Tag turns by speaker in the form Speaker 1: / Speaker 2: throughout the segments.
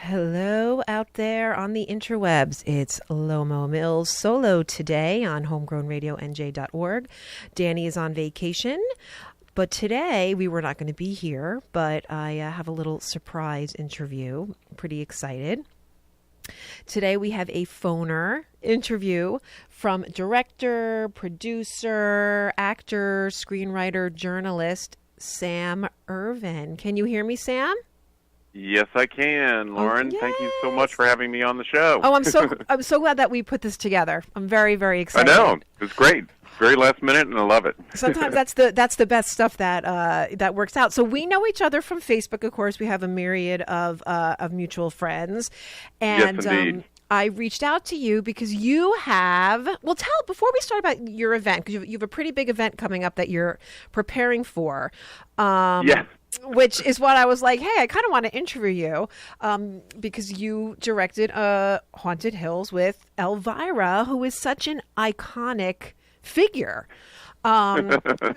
Speaker 1: Hello out there on the interwebs. It's Lomo Mills solo today on homegrownradionj.org. Danny is on vacation, but today we were not going to be here, but I have a little surprise interview. I'm pretty excited. Today we have a phoner interview from director, producer, actor, screenwriter, journalist, Sam Irvin. Can you hear me, Sam?
Speaker 2: Yes, I can, Lauren.
Speaker 1: Oh, yes.
Speaker 2: Thank you so much for having me on the show.
Speaker 1: Oh, I'm so glad that we put this together. I'm very, very excited.
Speaker 2: I know. It's great. It's very last minute, and I love it.
Speaker 1: Sometimes that's the best stuff that works out. So we know each other from Facebook, of course. We have a myriad of mutual friends, and
Speaker 2: yes, indeed.
Speaker 1: I reached out to you because you have. Well, before we start about your event, because you have a pretty big event coming up that you're preparing for.
Speaker 2: Yes.
Speaker 1: Which is what I was like, hey, I kind of want to interview you because you directed Haunted Hills with Elvira, who is such an iconic figure.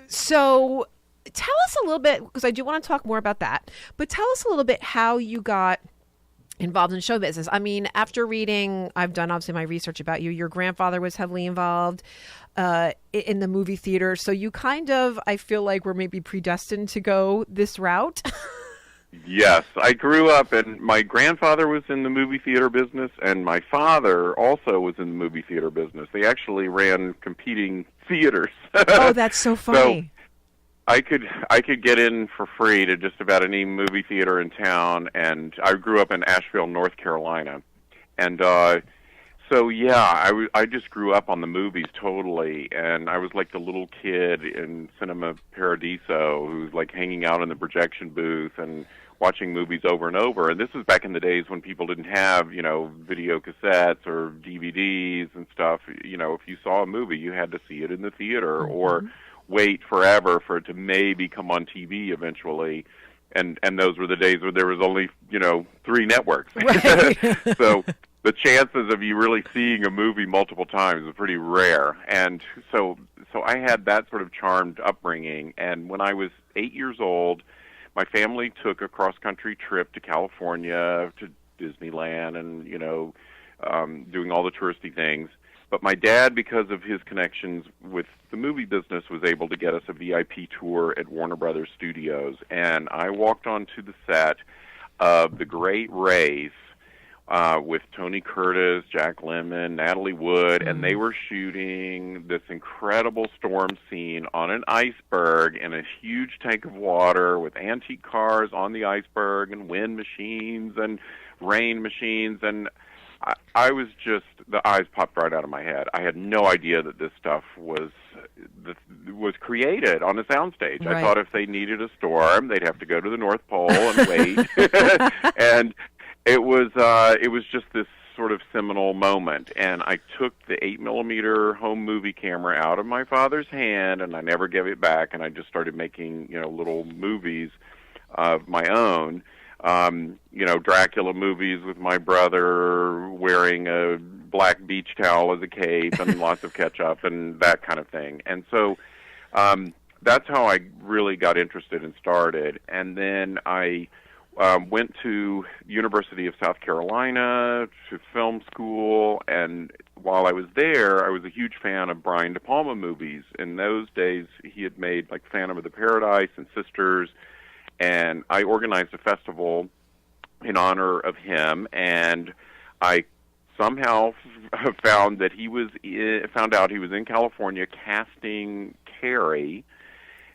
Speaker 1: So tell us a little bit, because I do want to talk more about that, but tell us a little bit how you got involved in show business. I mean, after reading, I've done obviously my research about you. Your grandfather was heavily involved in the movie theater. So you kind of, I feel like, were maybe predestined to go this route.
Speaker 2: Yes. I grew up, and my grandfather was in the movie theater business, and my father also was in the movie theater business. They actually ran competing theaters.
Speaker 1: Oh, that's so funny.
Speaker 2: So I could get in for free to just about any movie theater in town, and I grew up in Asheville, North Carolina. And so, yeah, I just grew up on the movies totally, and I was like the little kid in Cinema Paradiso who's like hanging out in the projection booth and watching movies over and over. And this was back in the days when people didn't have, video cassettes or DVDs and stuff. If you saw a movie, you had to see it in the theater or wait forever for it to maybe come on TV eventually. And those were the days where there was only, 3 networks.
Speaker 1: Right.
Speaker 2: So the chances of you really seeing a movie multiple times are pretty rare. And so I had that sort of charmed upbringing. And when I was 8 years old, my family took a cross-country trip to California, to Disneyland, and, doing all the touristy things. But my dad, because of his connections with the movie business, was able to get us a VIP tour at Warner Brothers Studios. And I walked onto the set of The Great Race with Tony Curtis, Jack Lemmon, Natalie Wood, and they were shooting this incredible storm scene on an iceberg in a huge tank of water with antique cars on the iceberg and wind machines and rain machines. And I was just, the eyes popped right out of my head. I had no idea that this stuff was created on a soundstage.
Speaker 1: Right.
Speaker 2: I thought if they needed a storm, they'd have to go to the North Pole and wait. And it was just this sort of seminal moment. And I took the 8mm home movie camera out of my father's hand, and I never gave it back. And I just started making, little movies of my own. Dracula movies with my brother wearing a black beach towel as a cape and lots of ketchup and that kind of thing. And so that's how I really got interested and started. And then I went to University of South Carolina to film school, and while I was there, I was a huge fan of Brian DePalma movies. In those days, he had made like Phantom of the Paradise and Sisters, and I organized a festival in honor of him, and I somehow found out he was in California casting Carrie.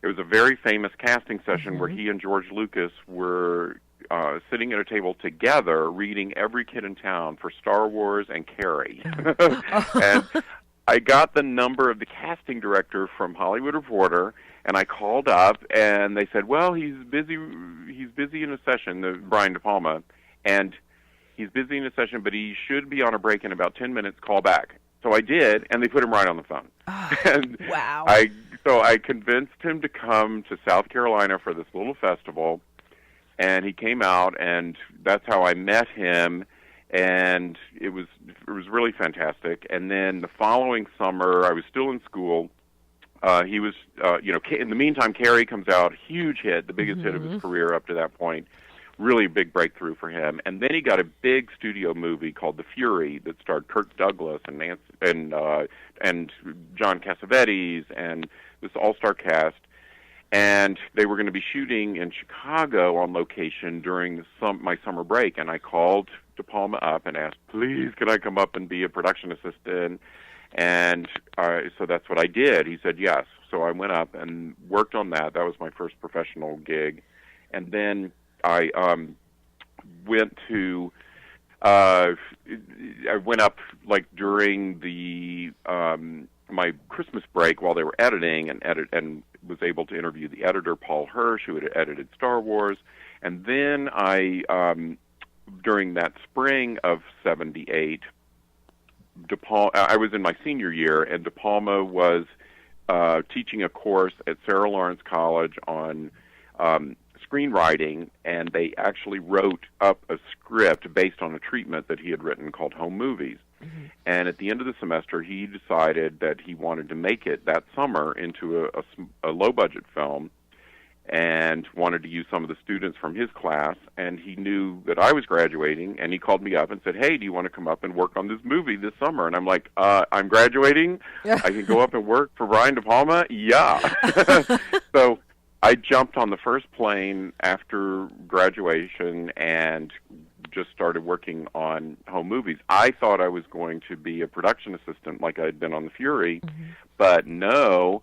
Speaker 2: It was a very famous casting session where he and George Lucas were sitting at a table together reading Every Kid in Town for Star Wars and Carrie. And I got the number of the casting director from Hollywood Reporter, and I called up, and they said, well, he's busy in a session, Brian DePalma, and he's busy in a session, but he should be on a break in about 10 minutes, call back. So I did, and they put him right on the phone.
Speaker 1: Oh,
Speaker 2: and
Speaker 1: wow.
Speaker 2: So I convinced him to come to South Carolina for this little festival, and he came out, and that's how I met him, and it was really fantastic. And then the following summer, I was still in school. He was, in the meantime, Carrie comes out, huge hit, the biggest hit of his career up to that point, really big breakthrough for him. And then he got a big studio movie called The Fury that starred Kirk Douglas and and John Cassavetes and this all-star cast. And they were going to be shooting in Chicago on location during my summer break. And I called DePalma up and asked, please, can I come up and be a production assistant? And so that's what I did. He said yes. So I went up and worked on that. That was my first professional gig. And then I went to I went up like during the my Christmas break while they were editing and was able to interview the editor Paul Hirsch, who had edited Star Wars. And then I during that spring of '78, I was in my senior year, and DePalma was teaching a course at Sarah Lawrence College on screenwriting, and they actually wrote up a script based on a treatment that he had written called Home Movies. Mm-hmm. And at the end of the semester, he decided that he wanted to make it that summer into a low-budget film and wanted to use some of the students from his class. And he knew that I was graduating, and he called me up and said, hey, do you want to come up and work on this movie this summer? And I'm like, I'm graduating? I can go up and work for Brian DePalma? Yeah. So I jumped on the first plane after graduation and just started working on home movies. I thought I was going to be a production assistant like I had been on The Fury, mm-hmm. but no,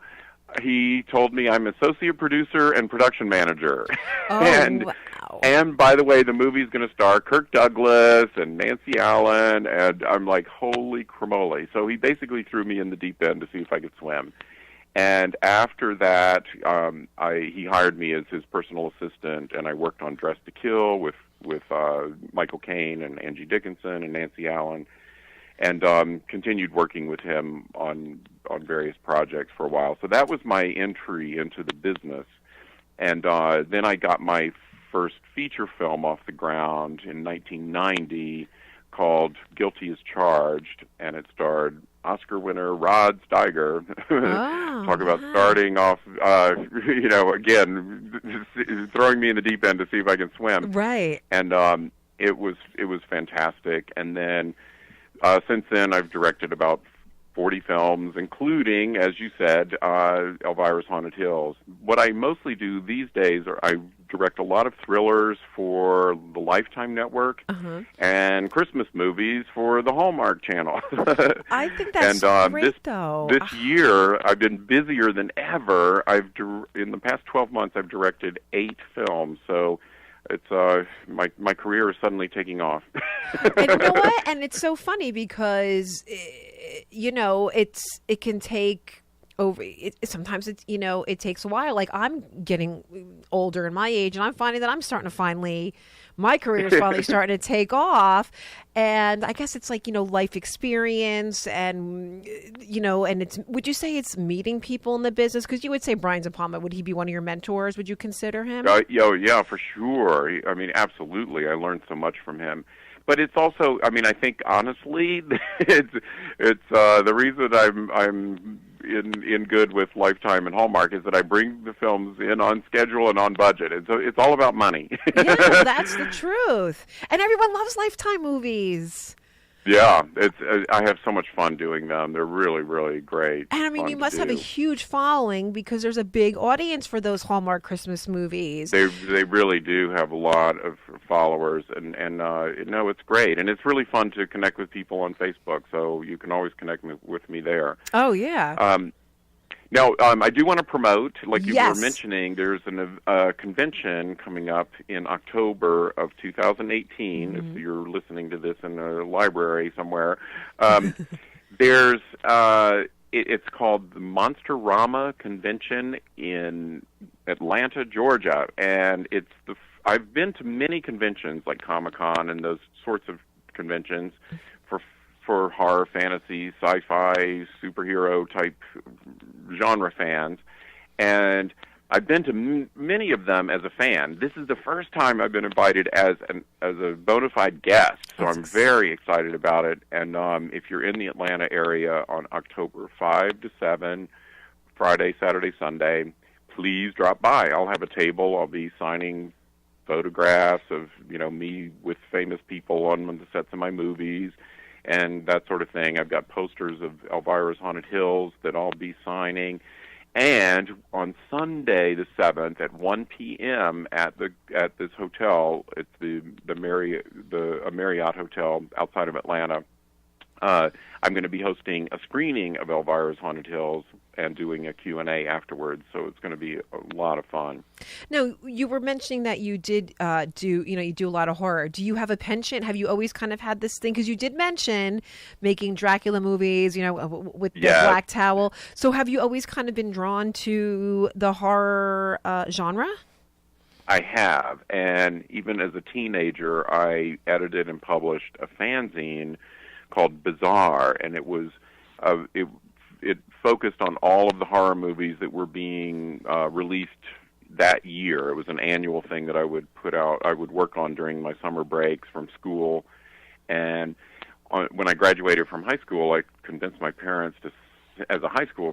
Speaker 2: he told me I'm associate producer and production manager. Oh, wow. And by the way, the movie's going to star Kirk Douglas and Nancy Allen, and I'm like, holy cramoly. So he basically threw me in the deep end to see if I could swim. And after that, he hired me as his personal assistant, and I worked on Dress to Kill with Michael Caine and Angie Dickinson and Nancy Allen, and continued working with him on various projects for a while. So that was my entry into the business. And then I got my first feature film off the ground in 1990 called Guilty as Charged, and it starred Oscar winner Rod Steiger. Talk about starting off, again, throwing me in the deep end to see if I can swim.
Speaker 1: Right.
Speaker 2: And it was fantastic. And then since then, I've directed about 40 films, including, as you said, Elvira's Haunted Hills. What I mostly do these days I direct a lot of thrillers for the Lifetime Network and Christmas movies for the Hallmark Channel.
Speaker 1: I think that's great, though.
Speaker 2: This year, I've been busier than ever. In the past 12 months, I've directed 8 films, so it's my career is suddenly taking off.
Speaker 1: And you know what? And it's so funny because it can take over. Sometimes it takes a while. Like I'm getting older in my age, and I'm finding that I'm starting to my career is finally starting to take off. And I guess it's like, life experience and, and would you say it's meeting people in the business? Because you would say Brian DePalma, would he be one of your mentors? Would you consider him?
Speaker 2: Yeah, for sure. I mean, absolutely. I learned so much from him. But it's also, I think, honestly, it's the reason I'm in good with Lifetime and Hallmark is that I bring the films in on schedule and on budget, and so it's all about money.
Speaker 1: Yeah, that's the truth. And everyone loves Lifetime movies.
Speaker 2: Yeah, I have so much fun doing them. They're really, really great.
Speaker 1: And you must have a huge following because there's a big audience for those Hallmark Christmas movies.
Speaker 2: They really do have a lot of followers, and it's great. And it's really fun to connect with people on Facebook, so you can always connect with me there.
Speaker 1: Oh, yeah.
Speaker 2: Now, I do want to promote, like you
Speaker 1: Yes.
Speaker 2: were mentioning, there's a convention coming up in October of 2018. Mm-hmm. If you're listening to this in a library somewhere, there's it's called the Monsterama Convention in Atlanta, Georgia, and I've been to many conventions like Comic-Con and those sorts of conventions for horror, fantasy, sci-fi, superhero type genre fans, and I've been to many of them as a fan. This is the first time I've been invited as a bona fide guest, so I'm very excited about it. And if you're in the Atlanta area on October 5 to 7, Friday, Saturday, Sunday, please drop by. I'll have a table. I'll be signing photographs of, me with famous people on the sets of my movies and that sort of thing. I've got posters of Elvira's Haunted Hills that I'll be signing. And on Sunday the 7th at 1 p.m. at this hotel, it's a Marriott hotel outside of Atlanta. I'm going to be hosting a screening of Elvira's Haunted Hills and doing a Q&A afterwards, so it's going to be a lot of fun.
Speaker 1: Now, you were mentioning that you did you do a lot of horror. Do you have a penchant? Have you always kind of had this thing? Because you did mention making Dracula movies, with the Black Towel. So have you always kind of been drawn to the horror genre?
Speaker 2: I have, and even as a teenager, I edited and published a fanzine called Bizarre, and it was it focused on all of the horror movies that were being released that year. It was an annual thing that I would put out. I would work on during my summer breaks from school, and when I graduated from high school, I convinced my parents as a high school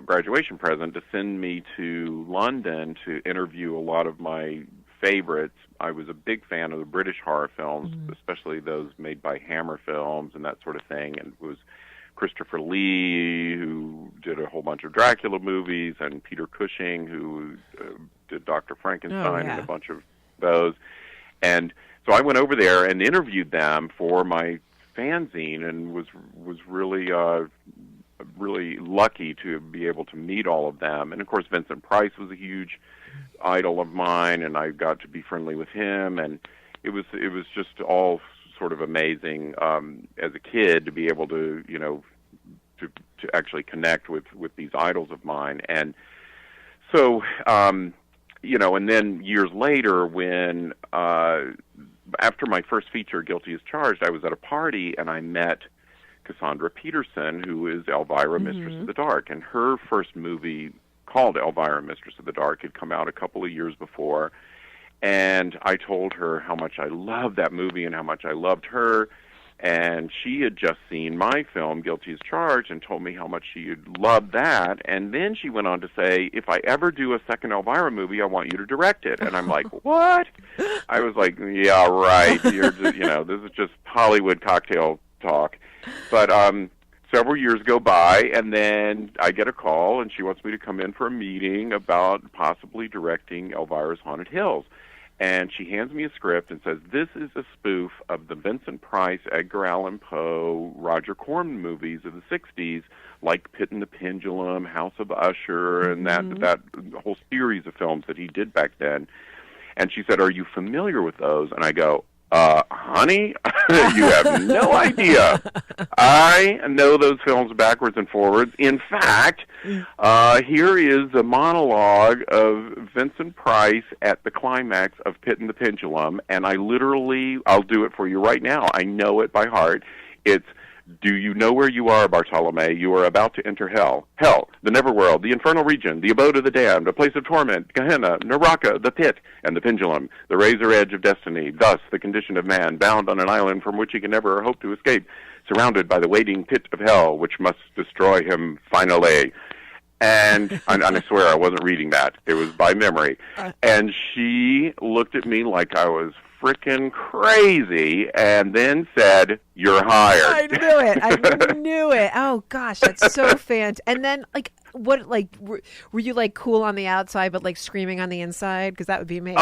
Speaker 2: graduation present, to send me to London to interview a lot of my favorites. I was a big fan of the British horror films, especially those made by Hammer Films and that sort of thing. And it was Christopher Lee, who did a whole bunch of Dracula movies, and Peter Cushing, who did Dr. Frankenstein and a bunch of those. And so I went over there and interviewed them for my fanzine, and was really really lucky to be able to meet all of them. And of course, Vincent Price was a huge idol of mine, and I got to be friendly with him, and it was just all sort of amazing as a kid to be able to to actually connect with these idols of mine. And so and then years later, when after my first feature, Guilty as Charged, I was at a party and I met Cassandra Peterson, who is Elvira, Mistress of the Dark, and her first movie, called Elvira, Mistress of the Dark, had come out a couple of years before, and I told her how much I loved that movie and how much I loved her, and she had just seen my film, Guilty as Charged, and told me how much she had loved that, and then she went on to say, if I ever do a second Elvira movie, I want you to direct it. And I'm like, what? I was like, yeah, right, you're just, this is just Hollywood cocktail talk. But several years go by, and then I get a call, and she wants me to come in for a meeting about possibly directing Elvira's Haunted Hills. And she hands me a script and says, this is a spoof of the Vincent Price, Edgar Allan Poe, Roger Corman movies of the 60s, like Pit and the Pendulum, House of Usher, and that whole series of films that he did back then. And she said, are you familiar with those? And I go, honey, you have no idea. I know those films backwards and forwards. In fact, here is a monologue of Vincent Price at the climax of Pit and the Pendulum, and I'll do it for you right now. I know it by heart. It's, do you know where you are, Bartolome? You are about to enter hell. Hell, the Neverworld, the infernal region, the abode of the damned, a place of torment, Gehenna, Naraka, the pit, and the pendulum, the razor edge of destiny, thus the condition of man, bound on an island from which he can never hope to escape, surrounded by the waiting pit of hell, which must destroy him finally. And I swear I wasn't reading that. It was by memory. And she looked at me like I was freaking crazy, and then said, "You're hired."
Speaker 1: I knew it. I knew it. Oh gosh, that's so fantastic. And then, were you like cool on the outside, but like screaming on the inside? Because that would be amazing.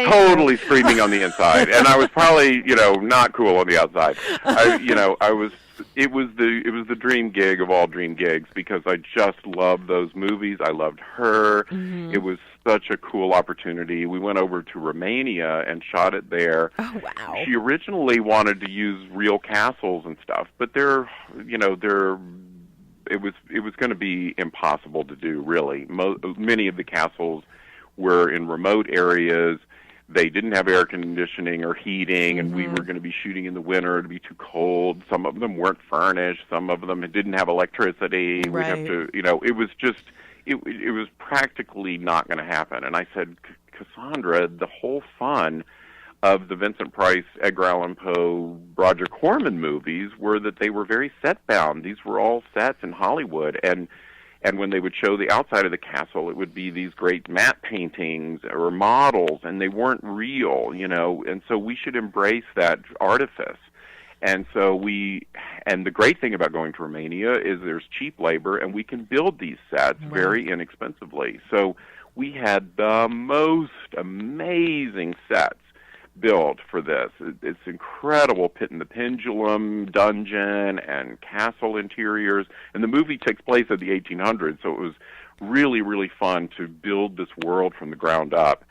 Speaker 2: Totally screaming on the inside, and I was probably, not cool on the outside. I was. It was the dream gig of all dream gigs, because I just loved those movies. I loved her. Mm-hmm. It was such a cool opportunity. We went over to Romania and shot it there.
Speaker 1: Oh wow!
Speaker 2: She originally wanted to use real castles and stuff, but it was going to be impossible to do. Really, many of the castles were in remote areas. They didn't have air conditioning or heating, and we were going to be shooting in the winter. It'd be too cold. Some of them weren't furnished. Some of them didn't have electricity.
Speaker 1: Right.
Speaker 2: We'd have to, it was just, it was practically not going to happen. And I said, Cassandra, the whole fun of the Vincent Price, Edgar Allan Poe, Roger Corman movies were that they were very set-bound. These were all sets in Hollywood, and And when they would show the outside of the castle, it would be these great matte paintings or models, and they weren't real, and so we should embrace that artifice. And so and the great thing about going to Romania is there's cheap labor, and we can build these sets very inexpensively. So we had the most amazing sets built for this. It's incredible Pit and the Pendulum, dungeon, and castle interiors. And the movie takes place at the 1800s, so it was really, really fun to build this world from the ground up.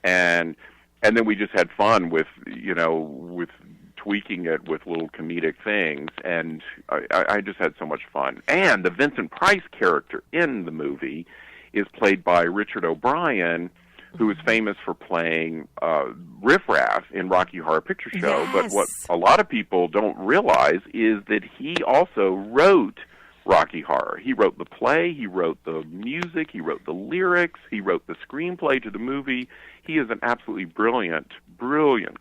Speaker 2: And then we just had fun with tweaking it with little comedic things, and I just had so much fun. And the Vincent Price character in the movie is played by Richard O'Brien, who is famous for playing Riff Raff in Rocky Horror Picture Show.
Speaker 1: Yes.
Speaker 2: But what a lot of people don't realize is that he also wrote Rocky Horror. He wrote the play, he wrote the music, he wrote the lyrics, he wrote the screenplay to the movie. He is an absolutely brilliant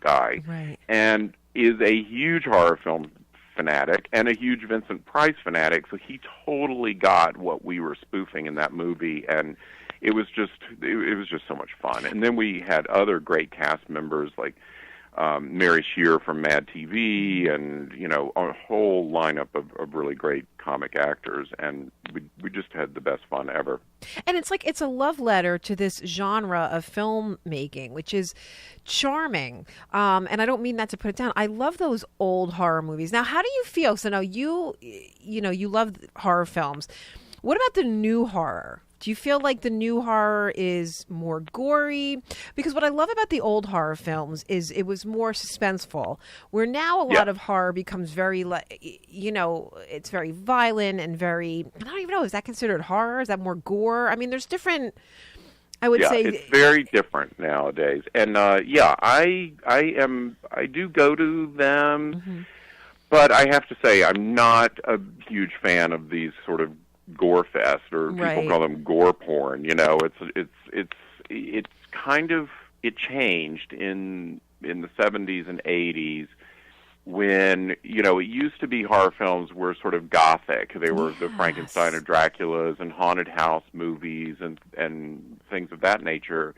Speaker 2: guy, and is a huge horror film fanatic and a huge Vincent Price fanatic, so he totally got what we were spoofing in that movie, and it was just so much fun. And then we had other great cast members like Mary Shear from Mad TV, and a whole lineup of really great comic actors, and we just had the best fun ever.
Speaker 1: And it's a love letter to this genre of filmmaking, which is charming. And I don't mean that to put it down. I love those old horror movies. Now, how do you feel? So now you love horror films. What about the new horror? Do you feel like the new horror is more gory? Because what I love about the old horror films is it was more suspenseful, where now a lot of horror becomes very, it's very violent and very, I don't even know, is that considered horror? Is that more gore? I mean, there's different, I would say.
Speaker 2: It's very different nowadays. And I do go to them, but I have to say I'm not a huge fan of these sort of gore fest, or people call them gore porn. It's kind of, it changed in the 70s and 80s when it used to be horror films were sort of gothic. They were the Frankenstein and Draculas and haunted house movies and things of that nature.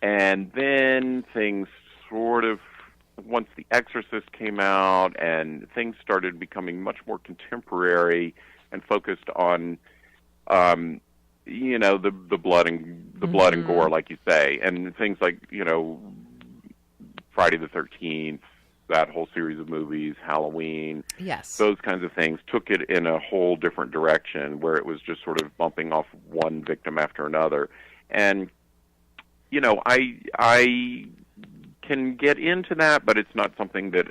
Speaker 2: And then things sort of, once The Exorcist came out, and things started becoming much more contemporary and focused on, the blood and gore, like you say, and things like Friday the 13th, that whole series of movies, Halloween, those kinds of things took it in a whole different direction, where it was just sort of bumping off one victim after another. And I can get into that, but it's not something that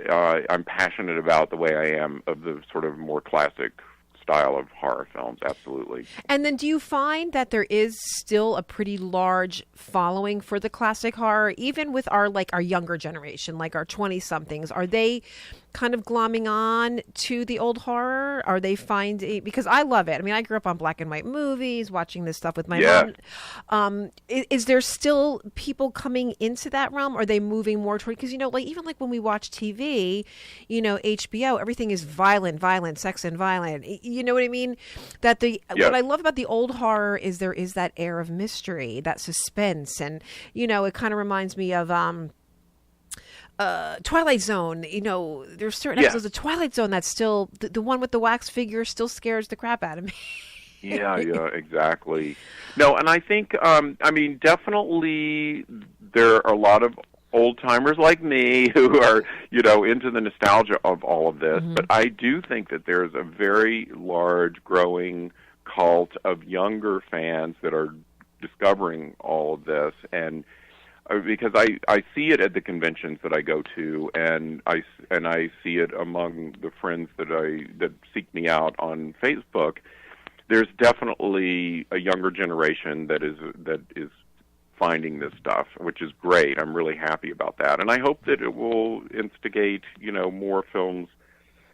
Speaker 2: I'm passionate about the way I am of the sort of more classic style of horror films. Absolutely.
Speaker 1: And then do you find that there is still a pretty large following for the classic horror, even with our younger generation, like our 20-somethings? Are they kind of glomming on to the old horror? Are they finding, because I love it. I mean, I grew up on black and white movies, watching this stuff with my mom. Is there still people coming into that realm? Or are they moving more toward, because, even when we watch TV, HBO, everything is violent, sex and violent. You know what I mean? That what I love about the old horror is there is that air of mystery, that suspense. And, it kind of reminds me of, Twilight Zone. There's certain episodes of Twilight Zone that's still the one with the wax figure still scares the crap out of me.
Speaker 2: Yeah, exactly. No, and I think definitely there are a lot of old timers like me who are into the nostalgia of all of this, but I do think that there's a very large growing cult of younger fans that are discovering all of this, and because I see it at the conventions that I go to, and I see it among the friends that seek me out on Facebook. There's definitely a younger generation that is finding this stuff, which is great. I'm really happy about that, and I hope that it will instigate more films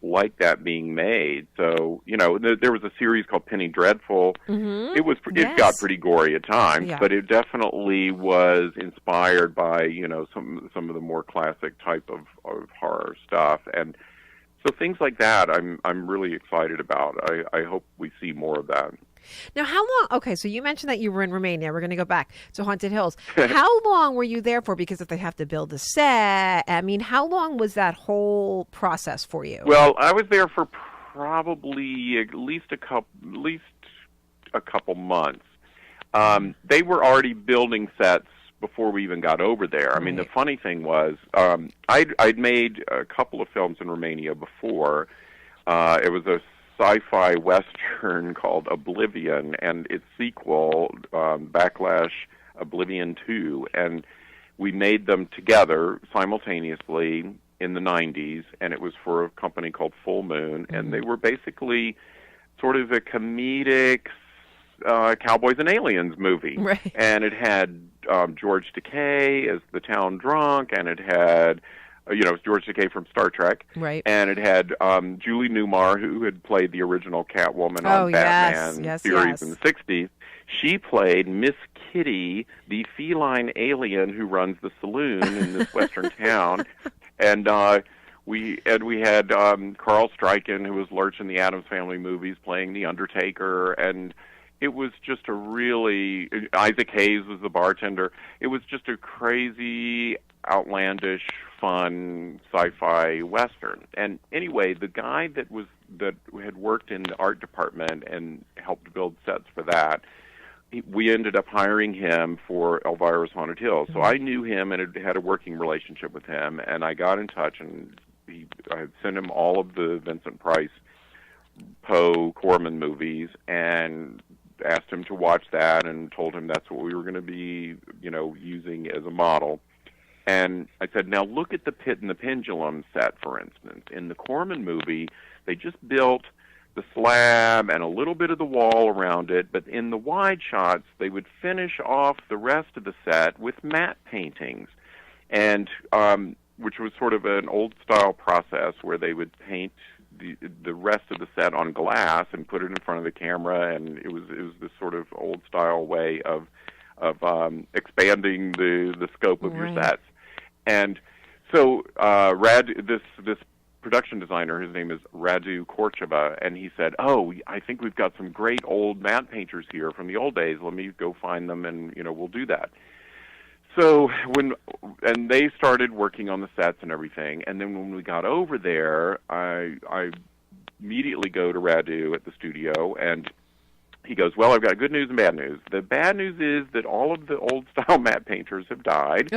Speaker 2: like that being made. So, there was a series called Penny Dreadful. It got pretty gory at times, but it definitely was inspired by, some of the more classic type of horror stuff. And so things like that I'm really excited about. I hope we see more of that.
Speaker 1: Now, how long? Okay, so you mentioned that you were in Romania. We're going to go back to Haunted Hills. How long were you there for? Because if they have to build a set, I mean, how long was that whole process for you?
Speaker 2: Well, I was there for probably at least a couple months. They were already building sets before we even got over there. I mean, the funny thing was, I'd made a couple of films in Romania before. It was a sci-fi western called Oblivion, and its sequel, Backlash Oblivion 2, and we made them together simultaneously in the 90s, and it was for a company called Full Moon, and they were basically sort of a comedic Cowboys and Aliens movie.
Speaker 1: Right.
Speaker 2: And it had George Takei as the town drunk, and it had George Takei from Star Trek.
Speaker 1: Right.
Speaker 2: And it had Julie Newmar, who had played the original Catwoman on Batman series in the 60s. She played Miss Kitty, the feline alien who runs the saloon in this western town. And we had Carl Stryken, who was Lurch in the Addams Family movies, playing the Undertaker, and it was just a really... Isaac Hayes was the bartender. It was just a crazy, outlandish, fun sci-fi western. And anyway, the guy that had worked in the art department and helped build sets for that, we ended up hiring him for Elvira's Haunted Hills. So I knew him and had a working relationship with him, and I got in touch, and I had sent him all of the Vincent Price, Poe, Corman movies, and asked him to watch that, and told him that's what we were going to be, using as a model. And I said, now look at the Pit and the Pendulum set, for instance. In the Corman movie, they just built the slab and a little bit of the wall around it, but in the wide shots, they would finish off the rest of the set with matte paintings, and which was sort of an old-style process where they would paint the rest of the set on glass and put it in front of the camera, and it was this sort of old-style way of expanding the scope of your sets. And so this production designer, his name is Radu Korcheva, and he said, I think we've got some great old matte painters here from the old days. Let me go find them, and we'll do that. So and they started working on the sets and everything, and then when we got over there, I immediately go to Radu at the studio, and he goes, well, I've got good news and bad news. The bad news is that all of the old-style matte painters have died,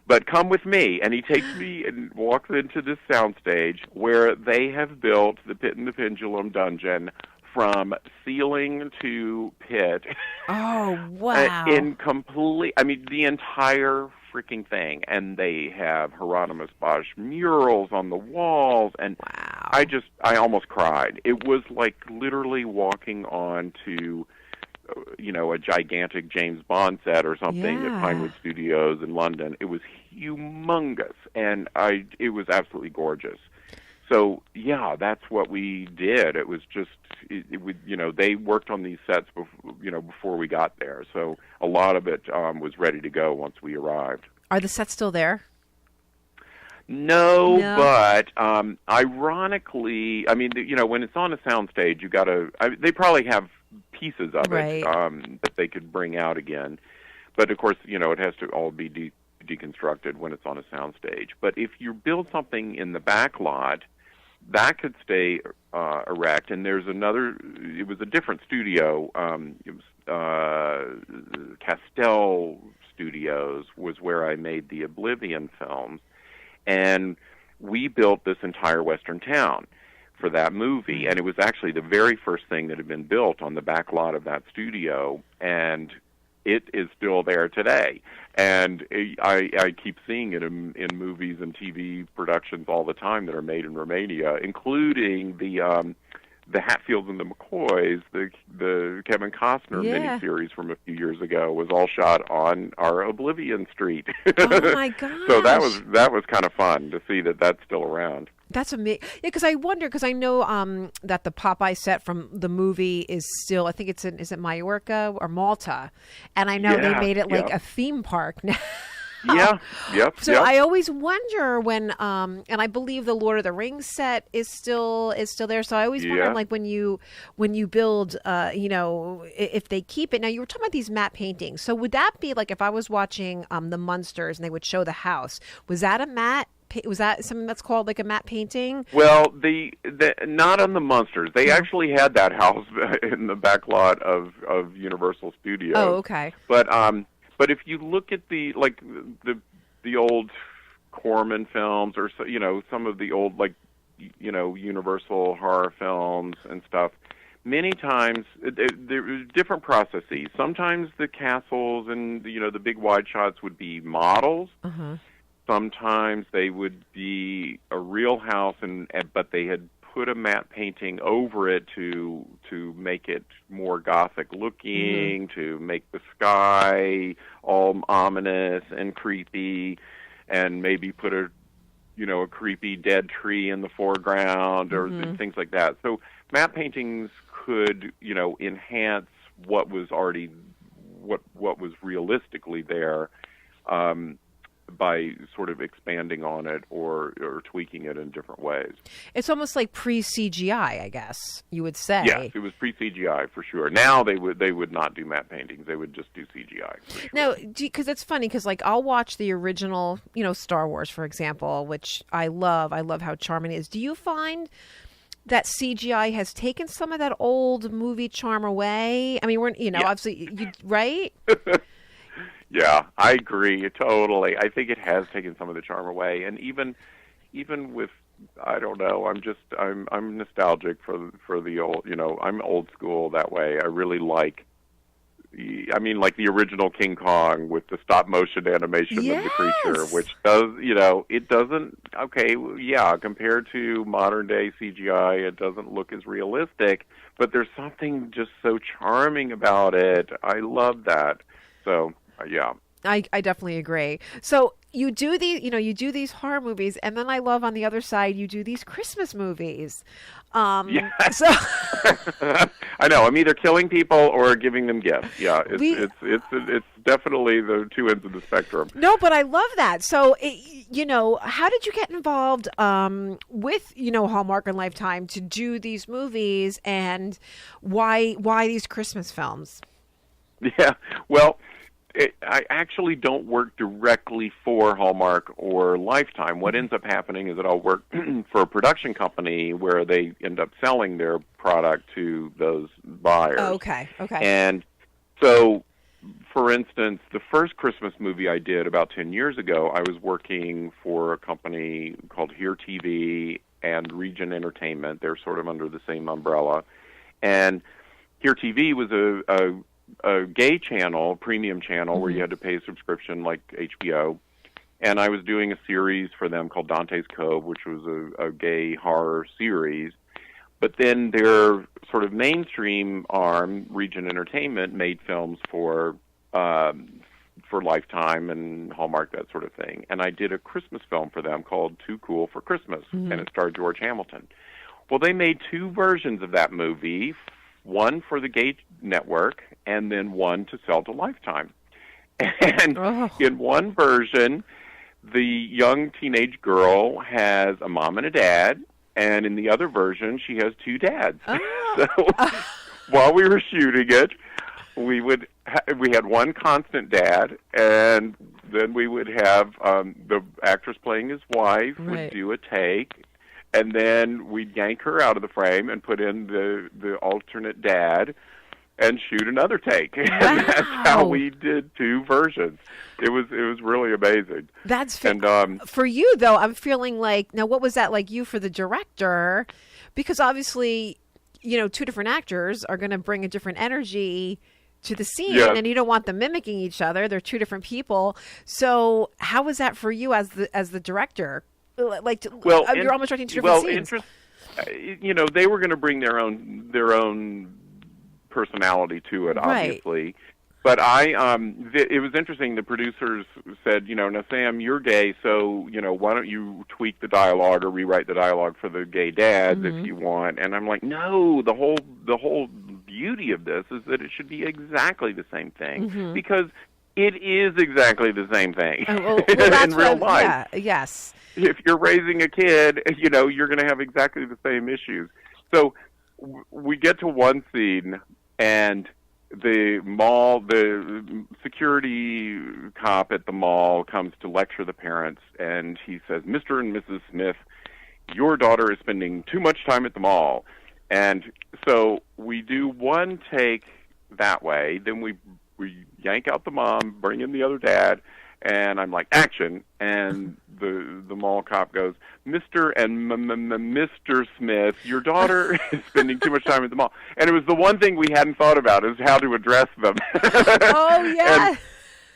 Speaker 2: but come with me. And he takes me and walks into this soundstage where they have built the Pit and the Pendulum dungeon from ceiling to pit.
Speaker 1: Oh, wow.
Speaker 2: The entire freaking thing. And they have Hieronymus Bosch murals on the walls, and
Speaker 1: wow.
Speaker 2: I almost cried. It was like literally walking on to a gigantic James Bond set or something at Pinewood Studios in London. It was humongous, and it was absolutely gorgeous. So that's what we did. It was just, they worked on these sets before we got there. So a lot of it was ready to go once we arrived.
Speaker 1: Are the sets still there?
Speaker 2: No, but ironically, when it's on a soundstage, you got to. They probably have pieces of it that they could bring out again, but of course, it has to all be deconstructed when it's on a soundstage. But if you build something in the back lot, that could stay erect. And there's another. It was a different studio. It was Castell Studios was where I made the Oblivion films. And we built this entire western town for that movie, and it was actually the very first thing that had been built on the back lot of that studio, and it is still there today. And I keep seeing it in movies and TV productions all the time that are made in Romania, including the Hatfields and the McCoys, the Kevin Costner miniseries from a few years ago was all shot on our Oblivion Street.
Speaker 1: Oh my gosh!
Speaker 2: So that was kind of fun to see that that's still around.
Speaker 1: That's amazing. Yeah, because I wonder, because I know that the Popeye set from the movie is still, I think is it Mallorca or Malta, and I know they made it like a theme park now.
Speaker 2: Yeah. Yep.
Speaker 1: So
Speaker 2: yep.
Speaker 1: I always wonder when, and I believe the Lord of the Rings set is still there. So I always wonder,
Speaker 2: Yeah.
Speaker 1: like when you build, if they keep it. Now you were talking about these matte paintings. So would that be like if I was watching the Munsters and they would show the house? Was that a matte? Was that something that's called like a matte painting?
Speaker 2: Well, the not on the Munsters. They actually had that house in the back lot of Universal Studios.
Speaker 1: Oh, okay.
Speaker 2: But if you look at the old Corman films, or some of the old Universal horror films and stuff, many times there are different processes. Sometimes the castles and the big wide shots would be models.
Speaker 1: Uh-huh.
Speaker 2: Sometimes they would be a real house, but they had put a matte painting over it to make it more gothic looking, to make the sky all ominous and creepy, and maybe put a creepy dead tree in the foreground or things like that. So matte paintings could enhance what was already what was realistically there. By sort of expanding on it or tweaking it in different ways.
Speaker 1: It's almost like pre-CGI, I guess you would say.
Speaker 2: Yes, it was pre-CGI for sure. Now they would not do matte paintings. They would just do CGI. For sure.
Speaker 1: Now, because it's funny, because like I'll watch the original, Star Wars, for example, which I love. I love how charming it is. Do you find that CGI has taken some of that old movie charm away? I mean, obviously, right?
Speaker 2: Yeah, I agree totally. I think it has taken some of the charm away, and even with, I don't know, I'm nostalgic for the old. I'm old school that way. I really like the original King Kong with the stop motion animation of the creature, which does, it doesn't. Okay, yeah, compared to modern day CGI, it doesn't look as realistic, but there's something just so charming about it. I love that. So. Yeah,
Speaker 1: I definitely agree. So you do these horror movies, and then I love on the other side you do these Christmas movies.
Speaker 2: Yes.
Speaker 1: So
Speaker 2: I know I'm either killing people or giving them gifts. Yeah, it's definitely the two ends of the spectrum.
Speaker 1: No, but I love that. So how did you get involved with Hallmark and Lifetime to do these movies, and why these Christmas films?
Speaker 2: Yeah, well. I actually don't work directly for Hallmark or Lifetime. What ends up happening is that I'll work for a production company where they end up selling their product to those buyers.
Speaker 1: Oh, okay.
Speaker 2: And so, for instance, the first Christmas movie I did about 10 years ago, I was working for a company called Here TV and Region Entertainment. They're sort of under the same umbrella. And Here TV was a gay channel, premium channel, where you had to pay a subscription like HBO. And I was doing a series for them called Dante's Cove, which was a gay horror series. But then their sort of mainstream arm, Region Entertainment, made films for Lifetime and Hallmark, that sort of thing. And I did a Christmas film for them called Too Cool for Christmas, and it starred George Hamilton. Well, they made two versions of that movie, one for the gay network and then one to sell to Lifetime. And in one version, the young teenage girl has a mom and a dad, and in the other version, she has two dads. So while we were shooting it, we had one constant dad, and then we would have the actress playing his wife would do a take, and then we'd yank her out of the frame and put in the alternate dad and shoot another take. Wow. And that's how we did two versions. It was really amazing.
Speaker 1: That's for you though. I'm feeling like, now what was that like you for the director? Because obviously, two different actors are going to bring a different energy to the scene, and you don't want them mimicking each other. They're two different people. So how was that for you as the director? You're almost directing two different scenes.
Speaker 2: They were going to bring their own personality to it, obviously. Right. But it was interesting. The producers said, now Sam, you're gay, so why don't you tweak the dialogue or rewrite the dialogue for the gay dads if you want? And I'm like, no. The whole beauty of this is that it should be exactly the same thing, because It is exactly the same thing
Speaker 1: Well, that's
Speaker 2: in real life.
Speaker 1: Yeah, yes.
Speaker 2: If you're raising a kid, you're going to have exactly the same issues. So we get to one scene, and the security cop at the mall comes to lecture the parents, and he says, "Mr. and Mrs. Smith, your daughter is spending too much time at the mall." And so we do one take that way, then we yank out the mom, bring in the other dad, and I'm like, "Action!" And the mall cop goes, "Mr. and Mr. Smith, your daughter is spending too much time at the mall." And it was the one thing we hadn't thought about, is how to address them.
Speaker 1: Oh yeah.
Speaker 2: And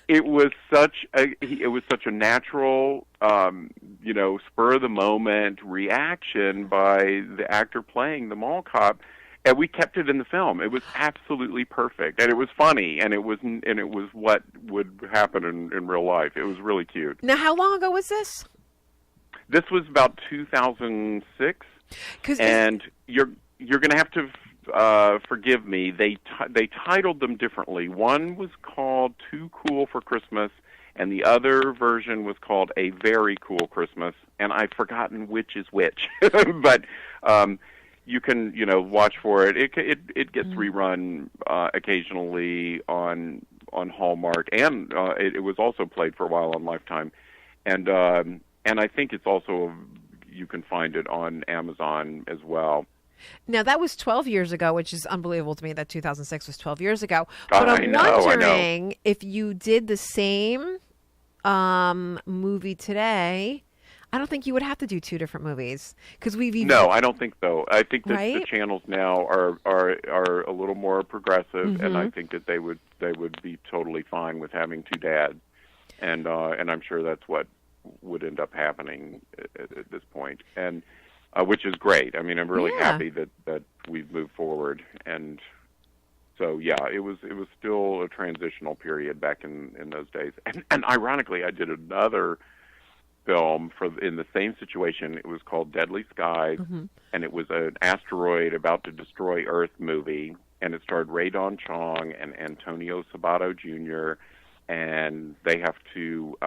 Speaker 2: it was such a natural, spur of the moment reaction by the actor playing the mall cop. And we kept it in the film. It was absolutely perfect, and it was funny, and it was what would happen in real life. It was really cute.
Speaker 1: Now, how long ago was this?
Speaker 2: This was about 2006, and you're going to have to forgive me. They titled them differently. One was called "Too Cool for Christmas," and the other version was called "A Very Cool Christmas." And I've forgotten which is which, but. You can, watch for it. It gets rerun occasionally on Hallmark, and it was also played for a while on Lifetime, and I think it's also, you can find it on Amazon as well.
Speaker 1: Now, that was 12 years ago, which is unbelievable to me that 2006 was 12 years ago. But I'm wondering if you did the same movie today. I don't think you would have to do two different movies, because
Speaker 2: No, I don't think so. I think that the channels now are a little more progressive, and I think that they would be totally fine with having two dads, and I'm sure that's what would end up happening at this point, and which is great. I mean, I'm really happy that we've moved forward, and so it was still a transitional period back in those days, and ironically, I did another film in the same situation. It was called Deadly Skies, and it was an asteroid about to destroy Earth movie, and it starred Ray Don Chong and Antonio Sabato Jr., and they have to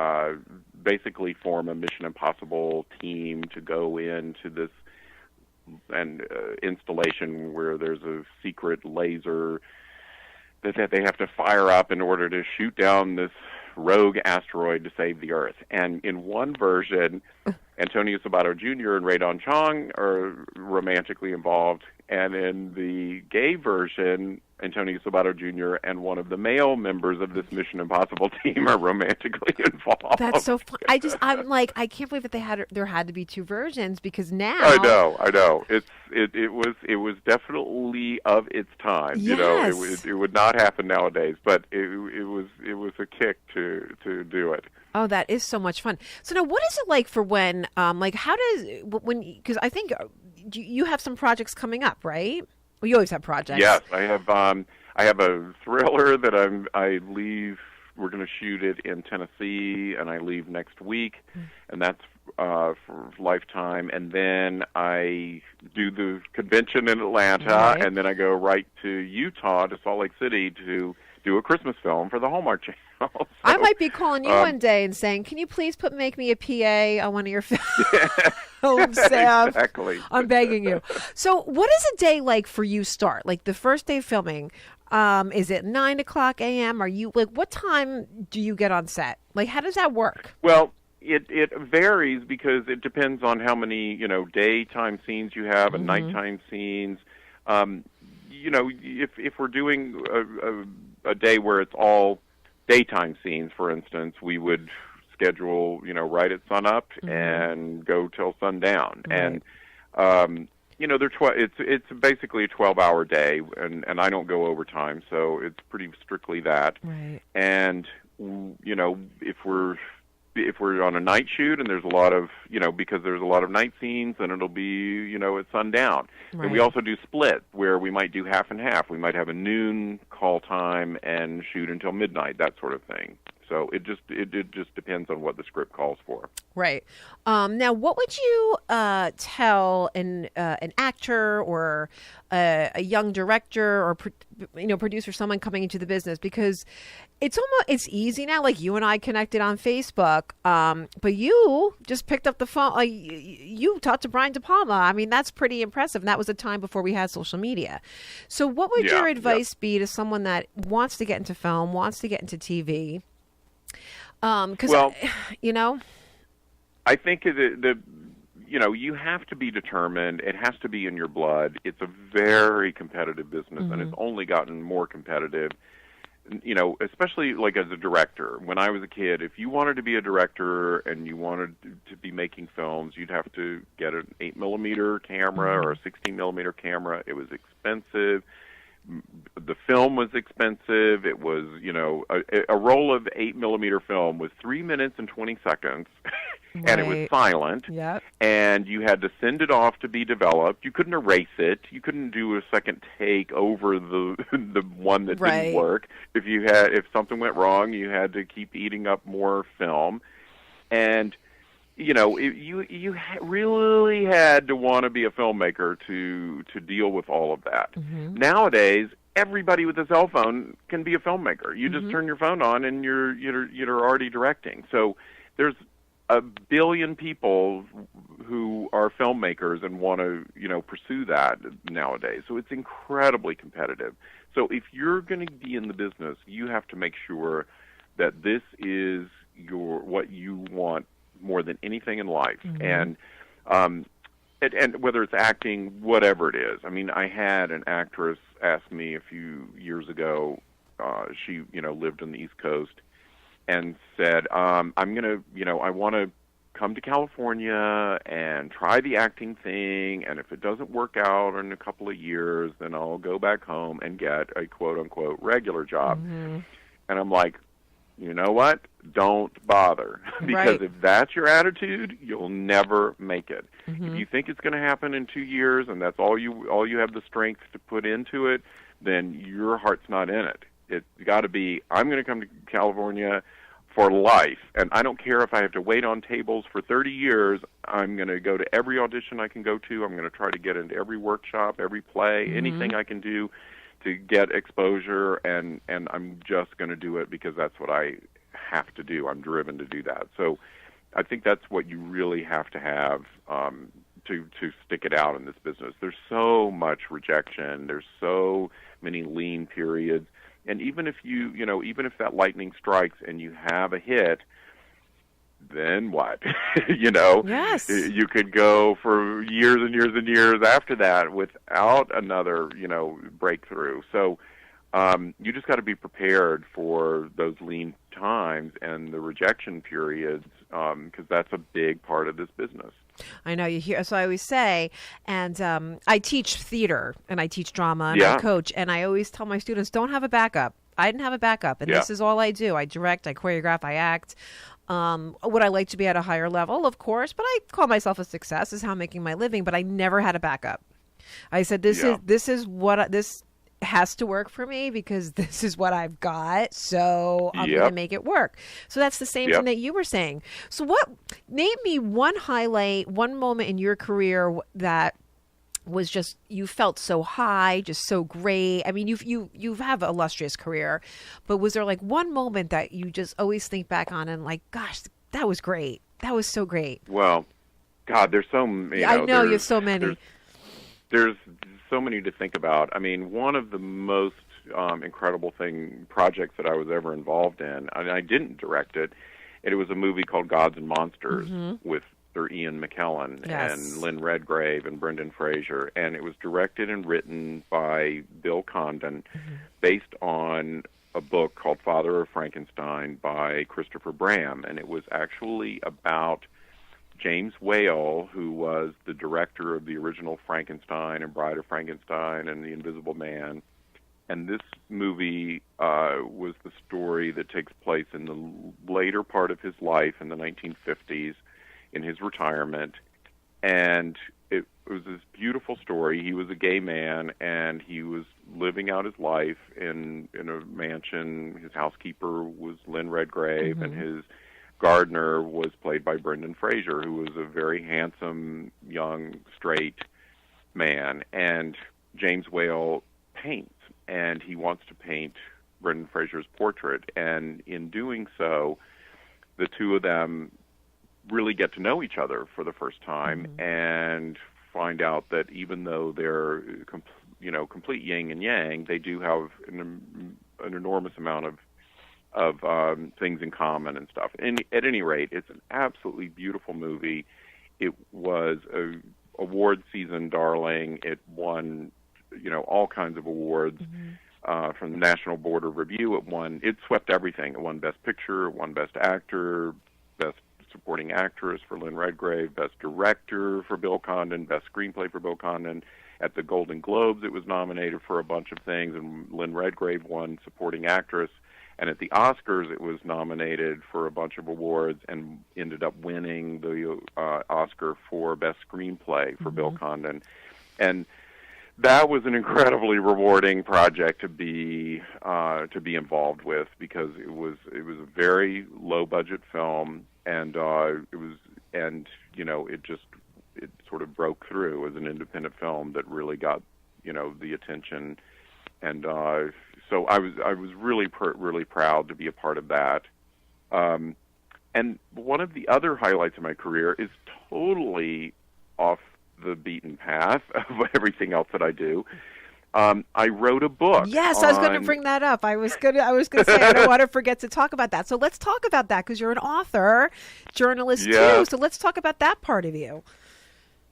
Speaker 2: basically form a Mission Impossible team to go into this installation where there's a secret laser that they have to fire up in order to shoot down this rogue asteroid to save the Earth. And in one version, Antonio Sabato Jr. and Ray Don Chong are romantically involved, and in the gay version, Antonio Sabato Jr. and one of the male members of this Mission Impossible team are romantically involved.
Speaker 1: That's so fun. I'm like, I can't believe that there had to be two versions, because now
Speaker 2: I know. It was definitely of its time.
Speaker 1: Yes.
Speaker 2: It would not happen nowadays, but it was a kick to do it.
Speaker 1: Oh, that is so much fun. So now, what is it like for when because I think you have some projects coming up, right? Well, you always have projects.
Speaker 2: Yes, I have a thriller that I leave. We're going to shoot it in Tennessee, and I leave next week, and that's for Lifetime. And then I do the convention in Atlanta, and then I go right to Utah, to Salt Lake City, to do a Christmas film for the Hallmark Channel. So,
Speaker 1: I might be calling you one day and saying, "Can you please make me a PA on one of your films, Sam?"
Speaker 2: Exactly.
Speaker 1: I'm begging you. So, what is a day like for you? Start like the first day of filming. Is it 9:00 a.m.? Are you what time do you get on set? Like, how does that work?
Speaker 2: Well, it varies, because it depends on how many daytime scenes you have and nighttime scenes. If we're doing a day where it's all daytime scenes, for instance, we would schedule right at sunup and go till sundown, and it's basically a 12-hour day, and I don't go overtime, so it's pretty strictly that.
Speaker 1: Right.
Speaker 2: And if we're on a night shoot and there's a lot of because there's a lot of night scenes, then it'll be at sundown.
Speaker 1: Right.
Speaker 2: And we also do split, where we might do half and half. We might have a noon call time and shoot until midnight, that sort of thing. So it just depends on what the script calls for.
Speaker 1: Right. Now, what would you tell an actor or a young director or producer, someone coming into the business? Because it's easy now. Like you and I connected on Facebook, but you just picked up the phone. Like you talked to Brian DePalma. I mean, that's pretty impressive. And that was a time before we had social media. So, what would your advice be to someone that wants to get into film, wants to get into TV? Because
Speaker 2: I think you have to be determined. It has to be in your blood. It's a very competitive business, and it's only gotten more competitive. Especially like as a director. When I was a kid, if you wanted to be a director and you wanted to be making films, you'd have to get an 8mm camera or a 16mm camera. It was expensive. The film was expensive. It was, a roll of 8mm film was 3 minutes and 20 seconds, and it was silent.
Speaker 1: Yep.
Speaker 2: And you had to send it off to be developed. You couldn't erase it. You couldn't do a second take over the one that didn't work. If something went wrong, you had to keep eating up more film, and you really had to want to be a filmmaker to deal with all of that. Nowadays, everybody with a cell phone can be a filmmaker. You just turn your phone on and you're already directing. So there's a billion people who are filmmakers and want to pursue that nowadays. So it's incredibly competitive. So if you're going to be in the business, you have to make sure that this is what you want more than anything in life. And whether it's acting, whatever it is. I mean, I had an actress ask me a few years ago, she, lived on the East Coast, and said, I want to come to California and try the acting thing, and if it doesn't work out in a couple of years, then I'll go back home and get a quote-unquote regular job. And I'm like, you know what? Don't bother. Because if that's your attitude, you'll never make it. If you think it's going to happen in 2 years and that's all you have the strength to put into it, then your heart's not in it. It's got to be, I'm going to come to California for life, and I don't care if I have to wait on tables for 30 years. I'm going to go to every audition I can go to. I'm going to try to get into every workshop, every play, anything I can do to get exposure, and I'm just going to do it because that's what I have to do. I'm driven to do that. So I think that's what you really have to have to stick it out in this business. There's so much rejection. There's so many lean periods. And even if even if that lightning strikes and you have a hit, then what?
Speaker 1: Yes.
Speaker 2: You could go for years and years and years after that without another, breakthrough. So you just got to be prepared for those lean times and the rejection periods, because that's a big part of this business.
Speaker 1: I know you hear. So I always say, and I teach theater and I teach drama and I coach, and I always tell my students, don't have a backup. I didn't have a backup, and this is all I do. I direct, I choreograph, I act. Would I like to be at a higher level? Of course, but I call myself a success. This is how I'm making my living, but I never had a backup. I said, this is what this has to work for me because this is what I've got, so I'm going to make it work. So that's the same thing that you were saying. So name me one highlight, one moment in your career that was just, you felt so high, just so great. I mean, you have an illustrious career, but was there like one moment that you just always think back on and like, gosh, that was great. That was so great.
Speaker 2: Well, God, there's so many.
Speaker 1: I know you have so many.
Speaker 2: There's so many to think about. I mean, one of the most incredible projects that I was ever involved in, and I didn't direct it, it was a movie called Gods and Monsters with Sir Ian McKellen and Lynn Redgrave and Brendan Fraser, and it was directed and written by Bill Condon, based on a book called Father of Frankenstein by Christopher Bram, and it was actually about James Whale, who was the director of the original Frankenstein and Bride of Frankenstein and The Invisible Man. And this movie was the story that takes place in the later part of his life in the 1950s, in his retirement. And it was this beautiful story. He was a gay man, and he was living out his life in a mansion. His housekeeper was Lynn Redgrave, and his gardener was played by Brendan Fraser, who was a very handsome, young, straight man. And James Whale paints, and he wants to paint Brendan Fraser's portrait. And in doing so, the two of them really get to know each other for the first time and find out that even though they're complete yin and yang, they do have an enormous amount of things in common and stuff. And at any rate, it's an absolutely beautiful movie. It was a award season darling. It won all kinds of awards from the National Board of Review. It swept everything. It won Best Picture, it won Best Actor, Best Supporting Actress for Lynn Redgrave, Best Director for Bill Condon, Best Screenplay for Bill Condon. At the Golden Globes, it was nominated for a bunch of things, and Lynn Redgrave won Supporting Actress. And at the Oscars, it was nominated for a bunch of awards and ended up winning the Oscar for Best Screenplay for Bill Condon. And that was an incredibly rewarding project to be involved with, because it was a very low budget film, and it sort of broke through as an independent film that really got the attention, and so I was really proud to be a part of that. And one of the other highlights of my career is totally off the beaten path of everything else that I do. I wrote a book.
Speaker 1: Yes, I was going to bring that up. I was going to say I don't want to forget to talk about that. So let's talk about that, because you're an author, journalist too. So let's talk about that part of you.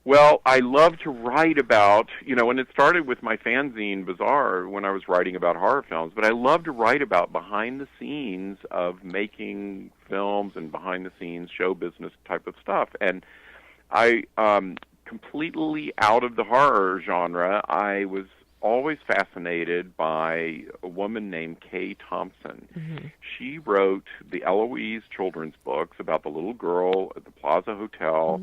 Speaker 2: Well, I love to write about, and it started with my fanzine, Bazaar, when I was writing about horror films, but I love to write about behind the scenes of making films and behind the scenes show business type of stuff. And I, completely out of the horror genre, I was always fascinated by a woman named Kay Thompson. She wrote the Eloise children's books about the little girl at the Plaza Hotel,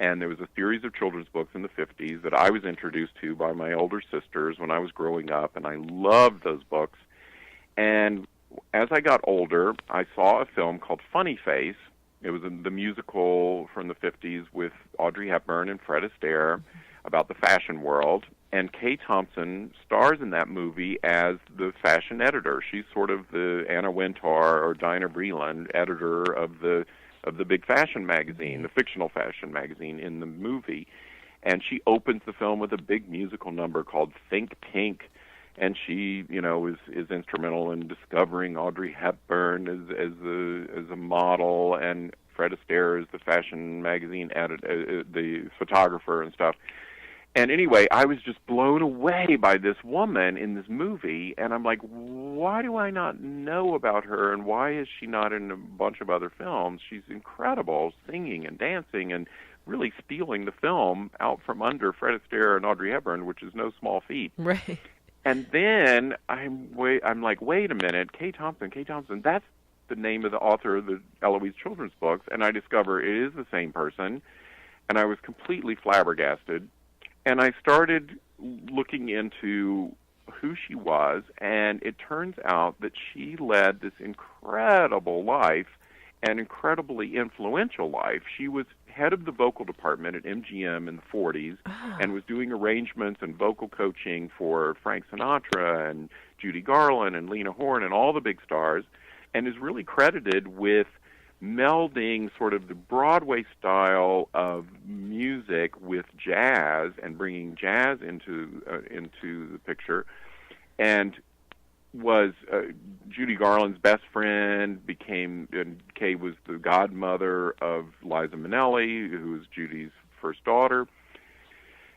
Speaker 2: and there was a series of children's books in the 50s that I was introduced to by my older sisters when I was growing up, and I loved those books. And as I got older, I saw a film called Funny Face. It was the musical from the 50s with Audrey Hepburn and Fred Astaire about the fashion world. And Kay Thompson stars in that movie as the fashion editor. She's sort of the Anna Wintour or Dinah Vreeland editor of the big fashion magazine, the fictional fashion magazine in the movie. And she opens the film with a big musical number called Think Pink. And she, is instrumental in discovering Audrey Hepburn as a model, and Fred Astaire is the fashion magazine editor, the photographer and stuff. And anyway, I was just blown away by this woman in this movie, and I'm like, why do I not know about her, and why is she not in a bunch of other films? She's incredible, singing and dancing and really stealing the film out from under Fred Astaire and Audrey Hepburn, which is no small feat.
Speaker 1: Right.
Speaker 2: And then I'm like, wait a minute, Kay Thompson, that's the name of the author of the Eloise children's books, and I discover it is the same person, and I was completely flabbergasted. And I started looking into who she was, and it turns out that she led this incredible life, an incredibly influential life. She was head of the vocal department at MGM in the 40s and was doing arrangements and vocal coaching for Frank Sinatra and Judy Garland and Lena Horne and all the big stars, and is really credited with melding sort of the Broadway style of music with jazz and bringing jazz into the picture, and was Judy Garland's best friend, and Kay was the godmother of Liza Minnelli, who was Judy's first daughter.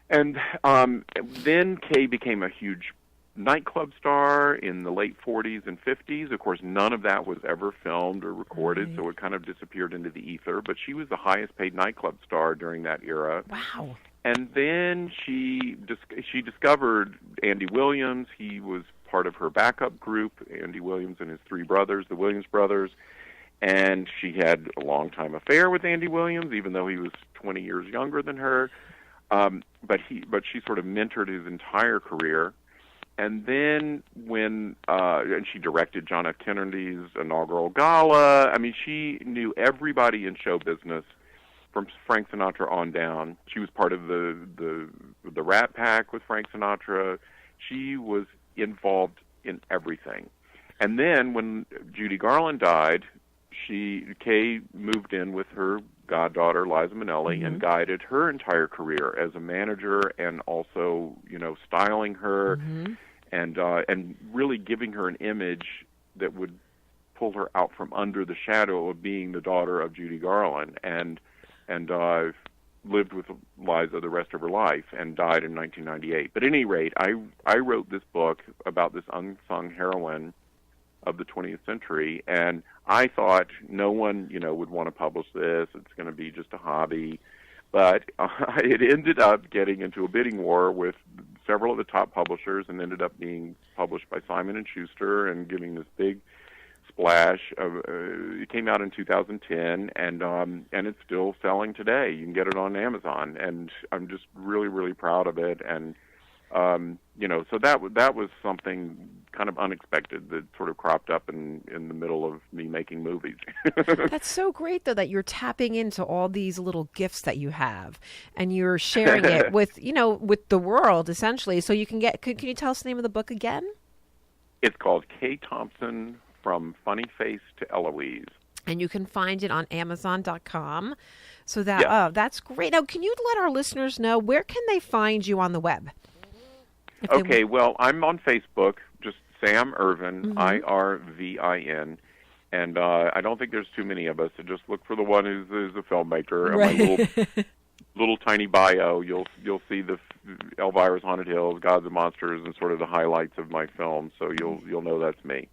Speaker 2: And then Kay became a huge nightclub star in the late 40s and 50s. Of course, none of that was ever filmed or recorded, so it kind of disappeared into the ether. But she was the highest paid nightclub star during that era.
Speaker 1: Wow.
Speaker 2: And then she discovered Andy Williams. He was part of her backup group, Andy Williams and his three brothers, the Williams brothers. And she had a long-time affair with Andy Williams, even though he was 20 years younger than her. but she sort of mentored his entire career. And then and she directed John F. Kennedy's inaugural gala. I mean, she knew everybody in show business from Frank Sinatra on down. She was part of the Rat Pack with Frank Sinatra. She was involved in everything. And then when Judy Garland died, Kay moved in with her goddaughter, Liza Minnelli, and guided her entire career as a manager, and also, styling her, and really giving her an image that would pull her out from under the shadow of being the daughter of Judy Garland, and lived with Liza the rest of her life, and died in 1998. But at any rate, I wrote this book about this unsung heroine of the 20th century, and I thought no one, would want to publish this. It's going to be just a hobby. But it ended up getting into a bidding war with several of the top publishers, and ended up being published by Simon & Schuster and giving this big splash. It came out in 2010, and it's still selling today. You can get it on Amazon, and I'm just really, really proud of it. And so that was something kind of unexpected that sort of cropped up in the middle of me making movies.
Speaker 1: That's so great, though, that you're tapping into all these little gifts that you have, and you're sharing it with the world, essentially. So you can can you tell us the name of the book again?
Speaker 2: It's called Kay Thompson, From Funny Face to Eloise.
Speaker 1: And you can find it on Amazon.com. So that's great. Now, can you let our listeners know, where can they find you on the web?
Speaker 2: Okay, well, I'm on Facebook, just Sam Irvin, Irvin, and I don't think there's too many of us, so just look for the one who's a filmmaker.
Speaker 1: Right.
Speaker 2: My little tiny bio, you'll see the Elvira's Haunted Hills, Gods and Monsters, and sort of the highlights of my film, so you'll know that's me.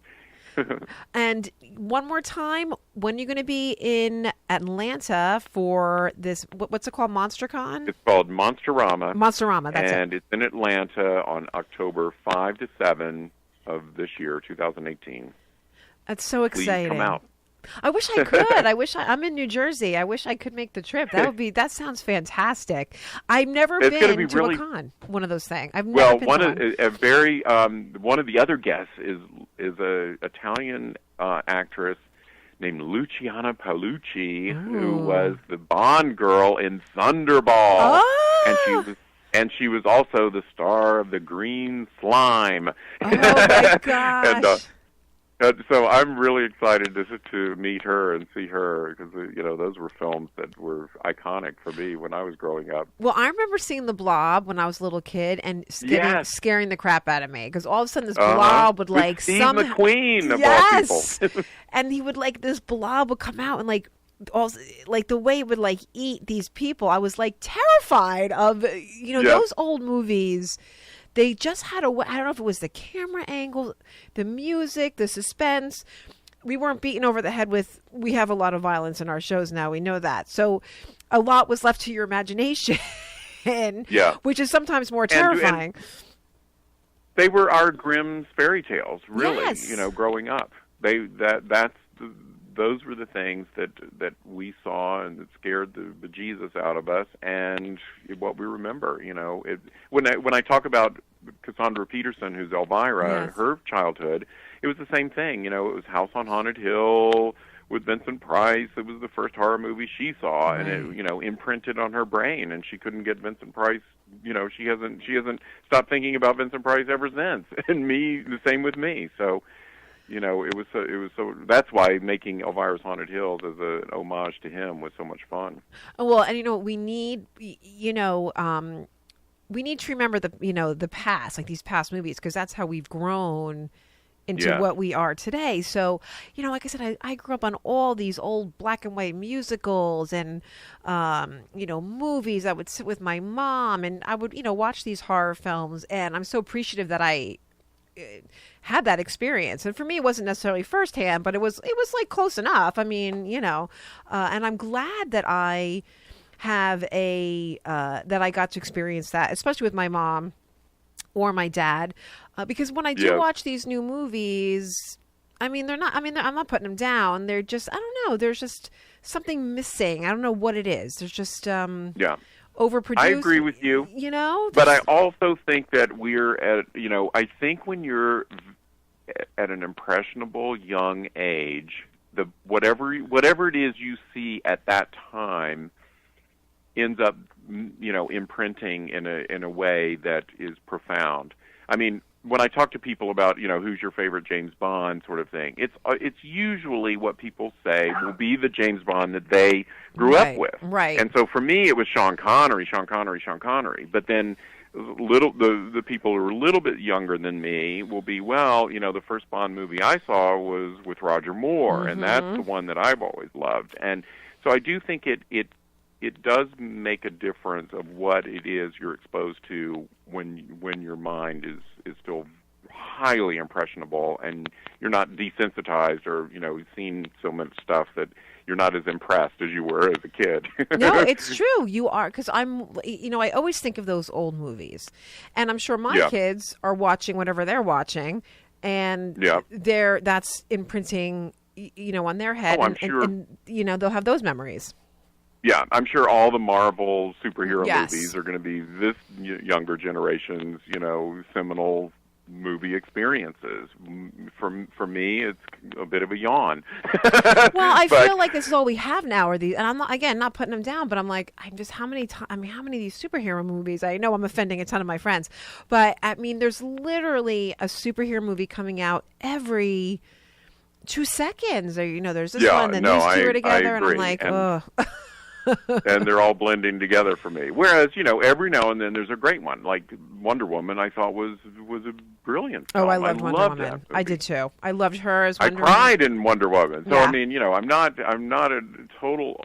Speaker 1: And one more time, when are you going to be in Atlanta for this? What's it called? MonsterCon?
Speaker 2: It's called Monsterama.
Speaker 1: Monsterama, that's it.
Speaker 2: And it's in Atlanta on October 5 to 7 of this year, 2018.
Speaker 1: That's so exciting.
Speaker 2: Please come out.
Speaker 1: I wish I could. I'm in New Jersey. I wish I could make the trip. That sounds fantastic. I've never been to a con, one of those things. I've never been to one.
Speaker 2: One of the other guests is a Italian actress named Luciana Paolucci, who was the Bond girl in Thunderball.
Speaker 1: Oh!
Speaker 2: And she was also the star of The Green Slime.
Speaker 1: Oh my gosh.
Speaker 2: So I'm really excited to meet her and see her, because those were films that were iconic for me when I was growing up.
Speaker 1: Well, I remember seeing The Blob when I was a little kid, and scaring the crap out of me, because all of a sudden this blob would
Speaker 2: with Steve McQueen of all people.
Speaker 1: And he would this blob would come out and the way it would eat these people. I was terrified of those old movies. They just had I don't know if it was the camera angle, the music, the suspense. We weren't beaten over the head with, we have a lot of violence in our shows now. We know that. So a lot was left to your imagination, which is sometimes more terrifying.
Speaker 2: And they were our Grimm's fairy tales, really,
Speaker 1: yes.
Speaker 2: Growing up. Those were the things that we saw and that scared the bejesus out of us, and what we remember. When I talk about Cassandra Peterson, who's Elvira, her childhood, it was the same thing. It was House on Haunted Hill with Vincent Price. It was the first horror movie she saw, and it imprinted on her brain, and she couldn't get Vincent Price. She hasn't stopped thinking about Vincent Price ever since, and the same with me. So. It was so. That's why making Elvira's Haunted Hills as an homage to him was so much fun.
Speaker 1: Well, and we need, we need to remember the past, these past movies, because that's how we've grown into what we are today. So, like I said, I grew up on all these old black and white musicals and, movies. I would sit with my mom and I would, watch these horror films, and I'm so appreciative that I had that experience. And for me, it wasn't necessarily firsthand, but it was close enough. I mean, and I'm glad that I have that I got to experience that, especially with my mom or my dad, because when I do watch these new movies, I'm not putting them down. They're just, I don't know, there's just something missing. I don't know what it is. There's just, overproduced.
Speaker 2: I agree with you.
Speaker 1: You know,
Speaker 2: but I also think that we're at, I think when you're at an impressionable young age, whatever it is you see at that time ends up, imprinting in a way that is profound. I mean, when I talk to people about, who's your favorite James Bond sort of thing, it's usually what people say will be the James Bond that they grew up with.
Speaker 1: Right.
Speaker 2: And so for me, it was Sean Connery. But then the people who are a little bit younger than me will be, the first Bond movie I saw was with Roger Moore, and that's the one that I've always loved. And so I do think it does make a difference of what it is you're exposed to when your mind is still highly impressionable and you're not desensitized or you've seen so much stuff that you're not as impressed as you were as a kid.
Speaker 1: No, it's true. You are, because I always think of those old movies, and I'm sure my kids are watching whatever they're watching, and that's imprinting, on their head.
Speaker 2: Oh, I'm sure.
Speaker 1: And they'll have those memories.
Speaker 2: Yeah, I'm sure all the Marvel superhero movies are going to be this younger generation's, seminal movie experiences. For me, it's a bit of a yawn.
Speaker 1: Well, I feel like this is all we have now. Are these? And I'm not putting them down, but I'm like, how many of these superhero movies? I know I'm offending a ton of my friends, but I mean, there's literally a superhero movie coming out every 2 seconds. Or there's this one, and these two are together, and I'm like, oh.
Speaker 2: And they're all blending together for me. Whereas, every now and then there's a great one, like Wonder Woman. I thought was a brilliant film.
Speaker 1: Oh, I loved Wonder Woman. I did too. I loved her as Wonder
Speaker 2: Woman. I cried in Wonder Woman. So I mean, I'm not a total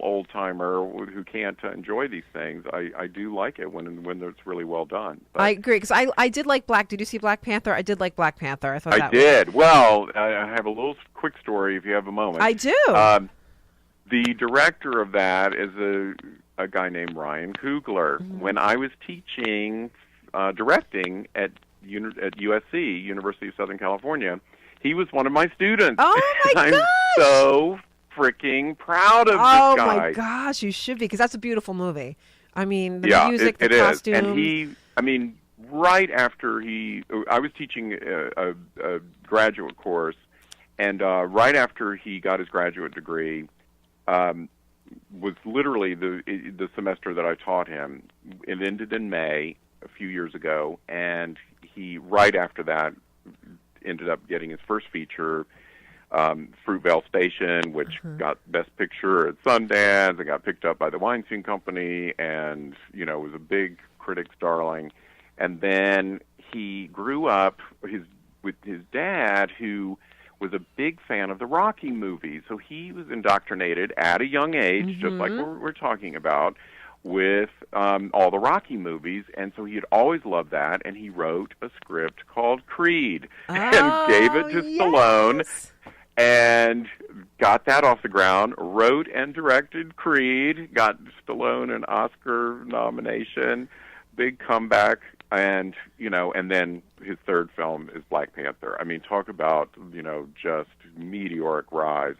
Speaker 2: old timer who can't enjoy these things. I do like it when it's really well done. But
Speaker 1: I agree, because I did like Did you see Black Panther? I did like Black Panther. I thought
Speaker 2: I did. Well, I have a little quick story if you have a moment.
Speaker 1: I do.
Speaker 2: The director of that is a guy named Ryan Coogler. Mm-hmm. When I was teaching directing at USC, University of Southern California, he was one of my students.
Speaker 1: Oh, my gosh!
Speaker 2: I'm so freaking proud of this guy.
Speaker 1: Oh, my gosh, you should be, because that's a beautiful movie. I mean, the music, the costume.
Speaker 2: And right after I was teaching a graduate course, and right after he got his graduate degree, was literally the semester that I taught him. It ended in May a few years ago, and he, right after that, ended up getting his first feature, Fruitvale Station, which got Best Picture at Sundance and got picked up by the Weinstein Company, and was a big critic's darling. And then he grew up with his dad, who was a big fan of the Rocky movies. So he was indoctrinated at a young age, just like we're talking about, with all the Rocky movies. And so he had always loved that, and he wrote a script called Creed and gave it to Stallone and got that off the ground, wrote and directed Creed, got Stallone an Oscar nomination, big comeback. And, and then his third film is Black Panther. I mean, talk about, just meteoric rise.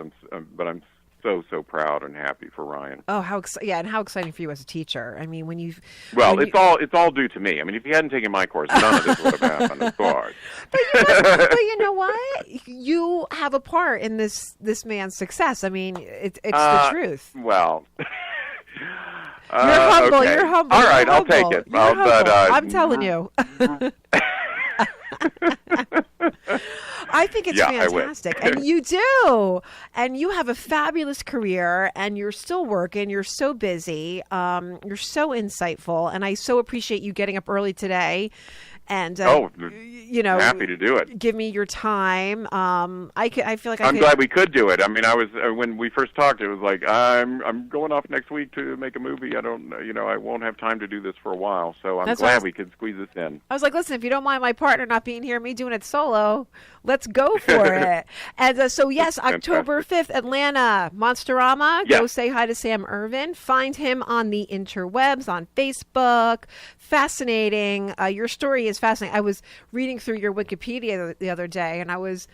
Speaker 2: But I'm so proud and happy for Ryan.
Speaker 1: Oh, how exciting for you as a teacher. I mean,
Speaker 2: it's all due to me. I mean, if you hadn't taken my course, none of this would have happened, of course.
Speaker 1: But you know what? You have a part in this man's success. I mean, it's the truth.
Speaker 2: Well...
Speaker 1: You're humble.
Speaker 2: Okay.
Speaker 1: You're humble.
Speaker 2: All right,
Speaker 1: you're
Speaker 2: I'll
Speaker 1: humble.
Speaker 2: take it.
Speaker 1: But I'm telling you. I think it's fantastic. And you do. And you have a fabulous career, and you're still working. You're so busy. You're so insightful. And I so appreciate you getting up early today. And
Speaker 2: happy to do it.
Speaker 1: Give me your time. I feel like
Speaker 2: I'm glad we could do it. I mean, I was when we first talked, it was like I'm going off next week to make a movie. I won't have time to do this for a while. So I'm glad we could squeeze this in.
Speaker 1: I was like, listen, if you don't mind my partner not being here, me doing it solo, let's go for it. And so yes, October 5th, Atlanta, Monsterama. Yes. Go say hi to Sam Irvin. Find him on the interwebs, on Facebook. Fascinating. Your story is fascinating. I was reading through your Wikipedia the other day, and I was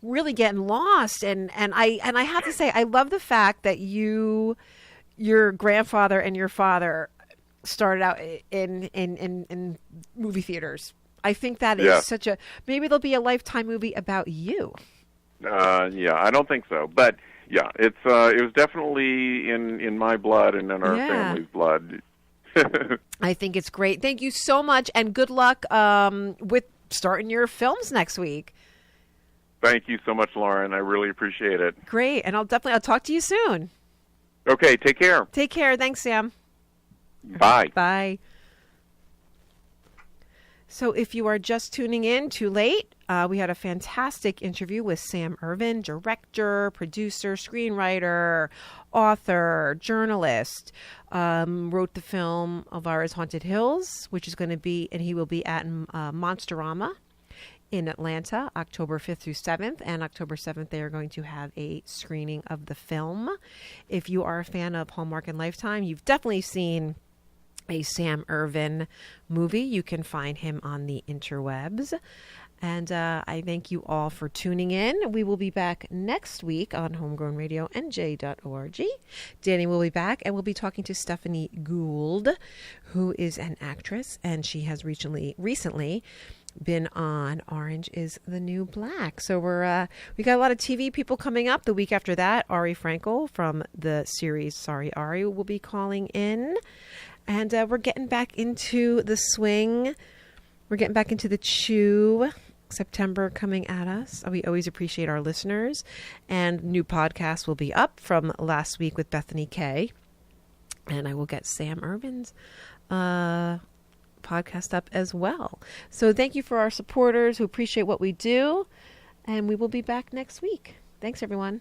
Speaker 1: really getting lost. And I have to say, I love the fact that you your grandfather and your father started out in movie theaters. I think that is such a, maybe there'll be a Lifetime movie about you.
Speaker 2: Yeah, I don't think so, but yeah, it was definitely in my blood and in our family's blood.
Speaker 1: I think it's great. Thank you so much, and good luck with starting your films next week.
Speaker 2: Thank you so much, Lauren. I really appreciate it.
Speaker 1: Great, and I'll talk to you soon.
Speaker 2: Okay, take care.
Speaker 1: Take care. Thanks, Sam.
Speaker 2: Bye.
Speaker 1: Bye. So if you are just tuning in too late, we had a fantastic interview with Sam Irvin, director, producer, screenwriter, author, journalist. Wrote the film Elvira's Haunted Hills, which is going to be, and he will be at Monsterama in Atlanta, October 5th through 7th. And October 7th, they are going to have a screening of the film. If you are a fan of Hallmark and Lifetime, you've definitely seen a Sam Irvin movie. You can find him on the interwebs. And I thank you all for tuning in. We will be back next week on homegrownradionj.org. Danny will be back, and we'll be talking to Stephanie Gould, who is an actress, and she has recently been on Orange is the New Black. So we got a lot of TV people coming up. The week after that, Ari Frankel from the series Sorry Ari will be calling in. And we're getting back into the swing. We're getting back into the chew. September coming at us. We always appreciate our listeners. And new podcasts will be up from last week with Bethany Kay. And I will get Sam Irvin's podcast up as well. So thank you for our supporters who appreciate what we do. And we will be back next week. Thanks, everyone.